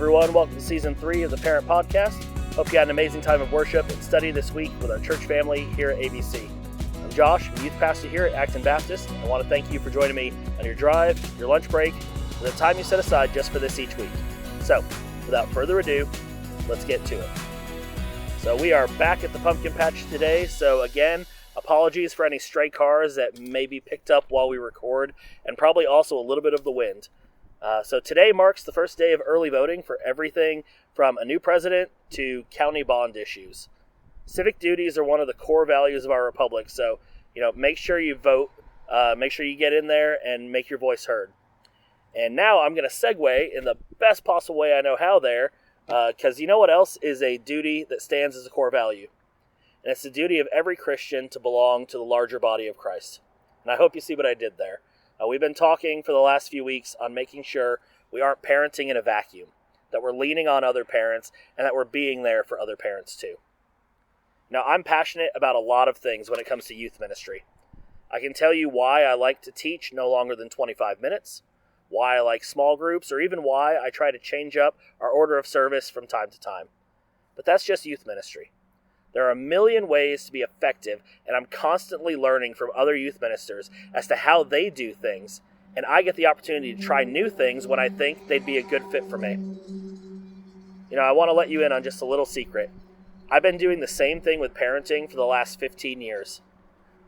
everyone, welcome to Season 3 of the Parent Podcast. Hope you had an amazing time of worship and study this week with our church family here at ABC. I'm Josh, I'm youth pastor here at Acton Baptist. I want to thank you for joining me on your drive, your lunch break, and the time you set aside just for this each week. So, without further ado, let's get to it. So we are back at the pumpkin patch today, so again, apologies for any stray cars that may be picked up while we record, and probably also a little bit of the wind. So today marks the first day of early voting for everything from a new president to county bond issues. Civic duties are one of the core values of our republic, so make sure you vote, make sure you get in there and make your voice heard. And now I'm going to segue in the best possible way I know how there, because you know what else is a duty that stands as a core value? And it's the duty of every Christian to belong to the larger body of Christ. And I hope you see what I did there. We've been talking for the last few weeks on making sure we aren't parenting in a vacuum, that we're leaning on other parents, and that we're being there for other parents too. Now, I'm passionate about a lot of things when it comes to youth ministry. I can tell you why I like to teach no longer than 25 minutes, why I like small groups, or even why I try to change up our order of service from time to time. But that's just youth ministry. There are a million ways to be effective, and I'm constantly learning from other youth ministers as to how they do things, and I get the opportunity to try new things when I think they'd be a good fit for me. I want to let you in on just a little secret. I've been doing the same thing with parenting for the last 15 years.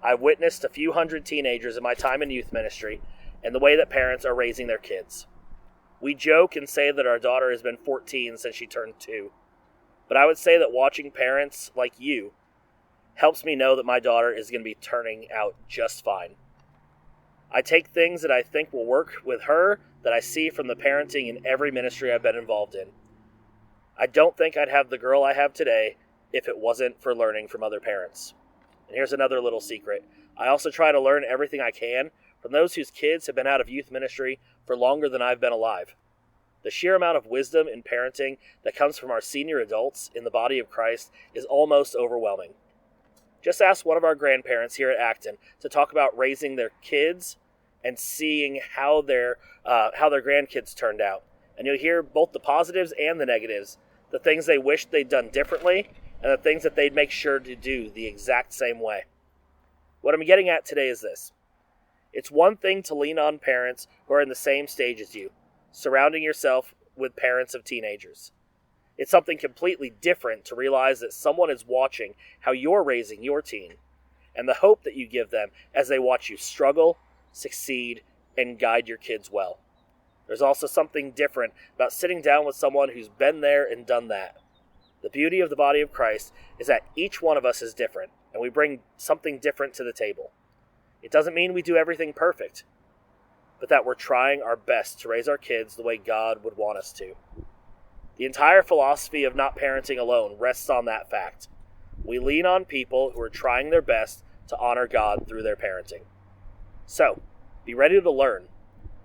I've witnessed a few hundred teenagers in my time in youth ministry and the way that parents are raising their kids. We joke and say that our daughter has been 14 since she turned 2. But I would say that watching parents like you helps me know that my daughter is going to be turning out just fine. I take things that I think will work with her that I see from the parenting in every ministry I've been involved in. I don't think I'd have the girl I have today if it wasn't for learning from other parents. And here's another little secret. I also try to learn everything I can from those whose kids have been out of youth ministry for longer than I've been alive. The sheer amount of wisdom in parenting that comes from our senior adults in the body of Christ is almost overwhelming. Just ask one of our grandparents here at Acton to talk about raising their kids and seeing how their grandkids turned out. And you'll hear both the positives and the negatives, the things they wished they'd done differently, and the things that they'd make sure to do the exact same way. What I'm getting at today is this. It's one thing to lean on parents who are in the same stage as you, surrounding yourself with parents of teenagers. It's something completely different to realize that someone is watching how you're raising your teen, and the hope that you give them as they watch you struggle, succeed, and guide your kids well. There's also something different about sitting down with someone who's been there and done that. The beauty of the body of Christ is that each one of us is different, and we bring something different to the table. It doesn't mean we do everything perfect, but that we're trying our best to raise our kids the way God would want us to. The entire philosophy of not parenting alone rests on that fact. We lean on people who are trying their best to honor God through their parenting. So, be ready to learn.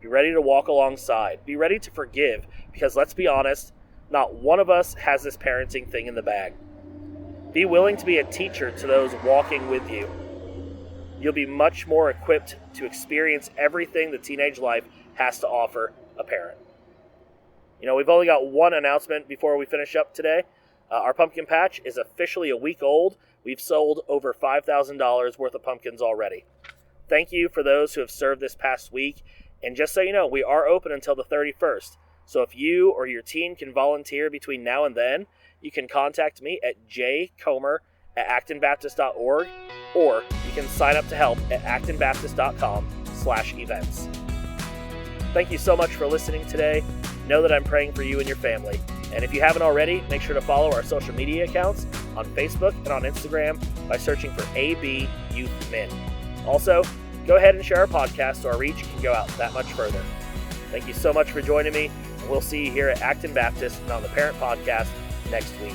Be ready to walk alongside. Be ready to forgive, because let's be honest, not one of us has this parenting thing in the bag. Be willing to be a teacher to those walking with you. You'll be much more equipped to experience everything the teenage life has to offer a parent. We've only got one announcement before we finish up today. Our pumpkin patch is officially a week old. We've sold over $5,000 worth of pumpkins already. Thank you for those who have served this past week. And just so you know, we are open until the 31st. So if you or your team can volunteer between now and then, you can contact me at jcomer@actonbaptist.org, or you can sign up to help at actonbaptist.com/events. Thank you so much for listening today. Know that I'm praying for you and your family. And if you haven't already, make sure to follow our social media accounts on Facebook and on Instagram by searching for AB Youth Min. Also, go ahead and share our podcast so our reach can go out that much further. Thank you so much for joining me, and we'll see you here at Acton Baptist and on the Parent Podcast next week.